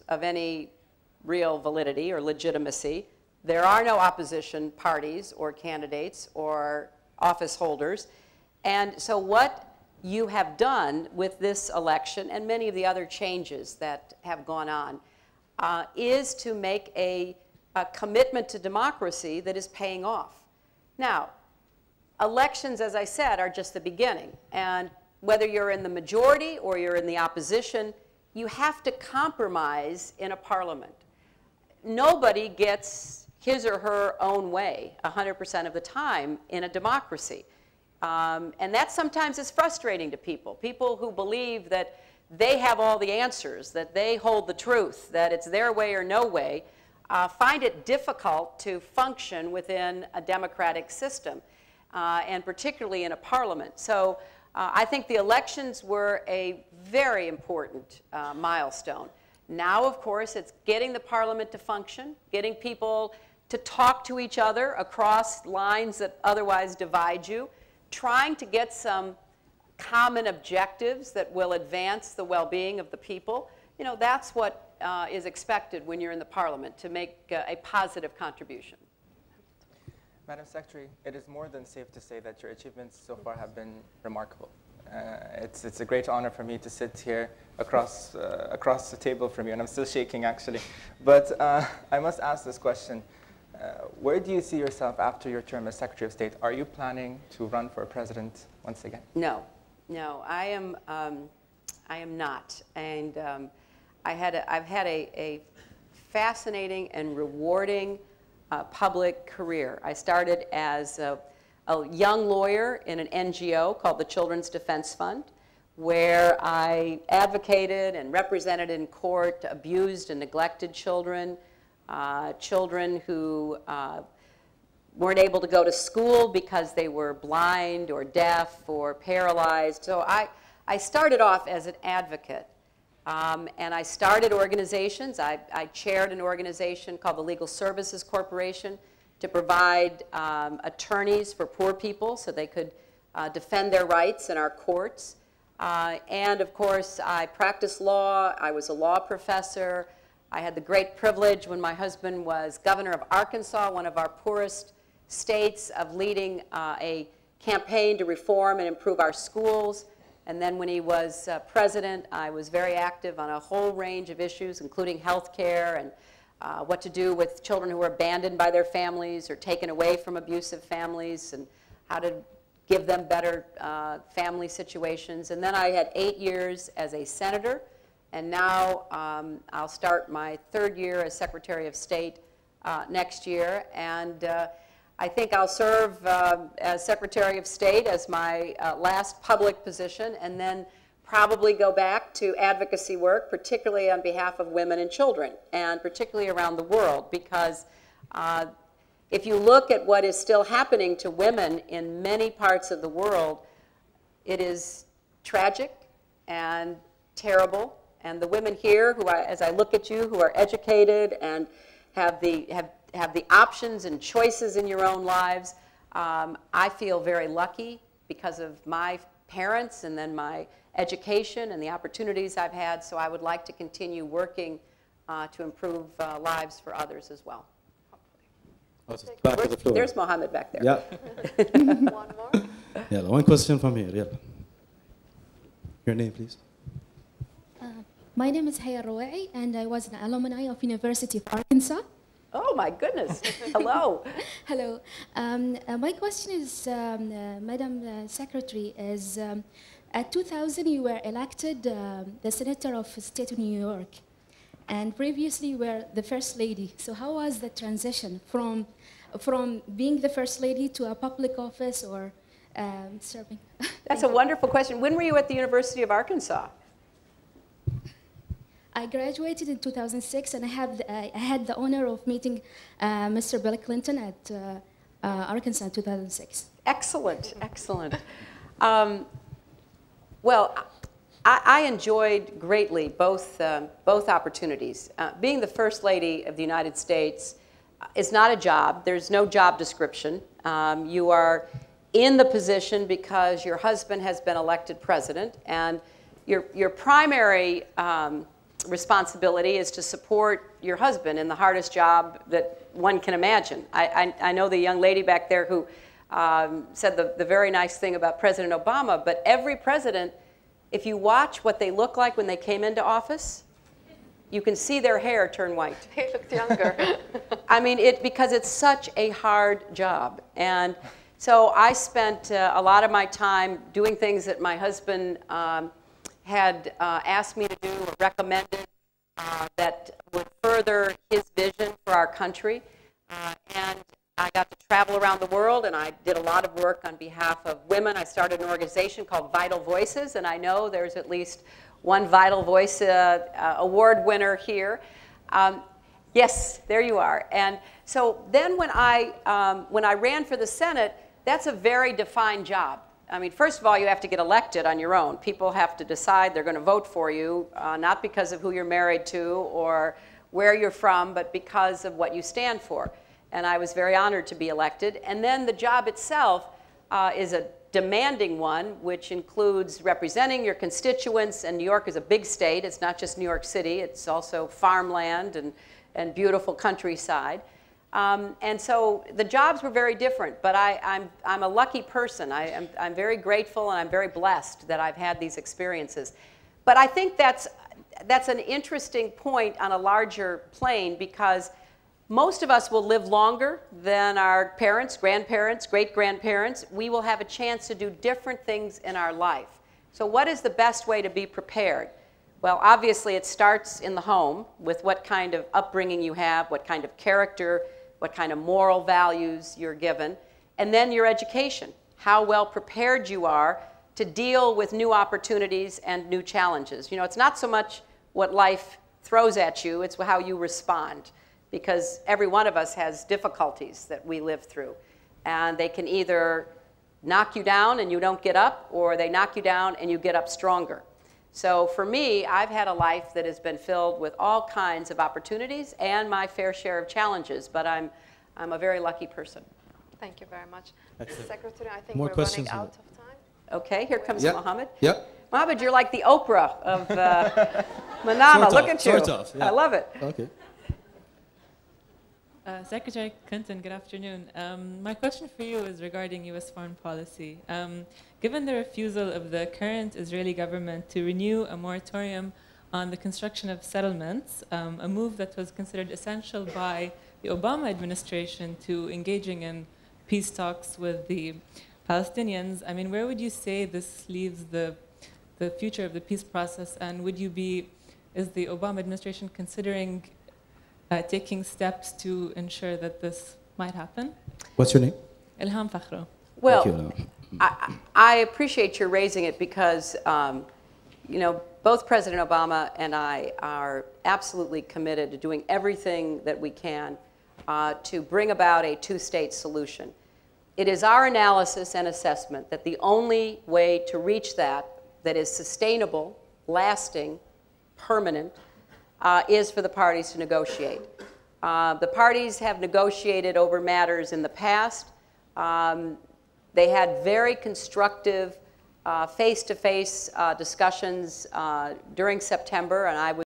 of any real validity or legitimacy. There are no opposition parties or candidates or office holders. And so what you have done with this election and many of the other changes that have gone on is to make a commitment to democracy that is paying off. Now, elections, as I said, are just the beginning. And whether you're in the majority or you're in the opposition, you have to compromise in a parliament. Nobody gets his or her own way 100% of the time in a democracy. And that sometimes is frustrating to people. People who believe that they have all the answers, that they hold the truth, that it's their way or no way, find it difficult to function within a democratic system, and particularly in a parliament. So I think the elections were a very important milestone. Now, of course, it's getting the parliament to function, getting people to talk to each other across lines that otherwise divide you, trying to get some common objectives that will advance the well-being of the people. You know, that's what is expected when you're in the parliament, to make a positive contribution. Madam Secretary, it is more than safe to say that your achievements so far have been remarkable. It's a great honor for me to sit here across the table from you, and I'm still shaking actually. But I must ask this question. Where do you see yourself after your term as Secretary of State? Are you planning to run for president once again? No, no, I am not. And I've had a fascinating and rewarding public career. I started as a young lawyer in an NGO called the Children's Defense Fund, where I advocated and represented in court abused and neglected children, children who weren't able to go to school because they were blind or deaf or paralyzed. So I started off as an advocate. And I started organizations. I chaired an organization called the Legal Services Corporation to provide attorneys for poor people so they could defend their rights in our courts. And of course, I practiced law. I was a law professor. I had the great privilege when my husband was governor of Arkansas, one of our poorest states, of leading a campaign to reform and improve our schools. And then when he was president, I was very active on a whole range of issues, including health care and what to do with children who were abandoned by their families or taken away from abusive families, and how to give them better family situations. And then I had 8 years as a senator, and now I'll start my 3rd year as Secretary of State next year. And I think I'll serve as Secretary of State as my last public position, and then probably go back to advocacy work, particularly on behalf of women and children, and particularly around the world, because if you look at what is still happening to women in many parts of the world, it is tragic and terrible. And the women here, who as I look at you, who are educated and have the options and choices in your own lives, I feel very lucky because of my parents and then my education and the opportunities I've had. So I would like to continue working to improve lives for others as well. Back to the floor. There's Mohammed back there. Yeah. One more. Yeah, one question from here. Yeah. Your name, please. My name is Haya Rouai, and I was an alumni of University of Arkansas. Oh my goodness. Hello. Hello. My question is, Madam Secretary, is at 2000 you were elected the Senator of the State of New York, and previously you were the First Lady. So how was the transition from being the First Lady to a public office or serving? That's a wonderful question. When were you at the University of Arkansas? I graduated in 2006, and I had the honor of meeting Mr. Bill Clinton at Arkansas in 2006. Excellent, excellent. Well, I enjoyed greatly both opportunities. Being the First Lady of the United States is not a job. There's no job description. You are in the position because your husband has been elected president, and your primary responsibility is to support your husband in the hardest job that one can imagine. I know the young lady back there who said the very nice thing about President Obama, but every president, if you watch what they look like when they came into office, you can see their hair turn white. They looked younger. I mean, because it's such a hard job. And so I spent a lot of my time doing things that my husband had asked me to do or recommended that would further his vision for our country. And I got to travel around the world, and I did a lot of work on behalf of women. I started an organization called Vital Voices, and I know there's at least one Vital Voice award winner here. Yes, there you are. And so then when I ran for the Senate, that's a very defined job. I mean, first of all, you have to get elected on your own. People have to decide they're going to vote for you, not because of who you're married to or where you're from, but because of what you stand for. And I was very honored to be elected. And then the job itself is a demanding one, which includes representing your constituents. And New York is a big state. It's not just New York City. It's also farmland and beautiful countryside. And so the jobs were very different, but I'm a lucky person. I'm very grateful and I'm very blessed that I've had these experiences. But I think that's an interesting point on a larger plane, because most of us will live longer than our parents, grandparents, great-grandparents. We will have a chance to do different things in our life. So what is the best way to be prepared? Well, obviously it starts in the home with what kind of upbringing you have, what kind of character, what kind of moral values you're given, and then your education, how well prepared you are to deal with new opportunities and new challenges. You know, it's not so much what life throws at you, it's how you respond, because every one of us has difficulties that we live through, and they can either knock you down and you don't get up, or they knock you down and you get up stronger. So for me, I've had a life that has been filled with all kinds of opportunities and my fair share of challenges, but I'm a very lucky person. Thank you very much. Excellent. Secretary, I think More we're questions? running out of time. Okay, here comes Yeah. Mohammed. Yep. Mohammed, you're like the Oprah of Manama. Sort Look of, at you. sort of, yeah. I love it. Okay. Secretary Clinton, good afternoon. My question for you is regarding U.S. foreign policy. Given the refusal of the current Israeli government to renew a moratorium on the construction of settlements, a move that was considered essential by the Obama administration to engaging in peace talks with the Palestinians, I mean, where would you say this leaves the future of the peace process, and is the Obama administration considering taking steps to ensure that this might happen? What's your name? Ilham Fakhro. Well, Thank you. I appreciate your raising it because, you know, both President Obama and I are absolutely committed to doing everything that we can to bring about a two-state solution. It is our analysis and assessment that the only way to reach that is sustainable, lasting, permanent, is for the parties to negotiate. The parties have negotiated over matters in the past. They had very constructive face-to-face discussions during September, and I was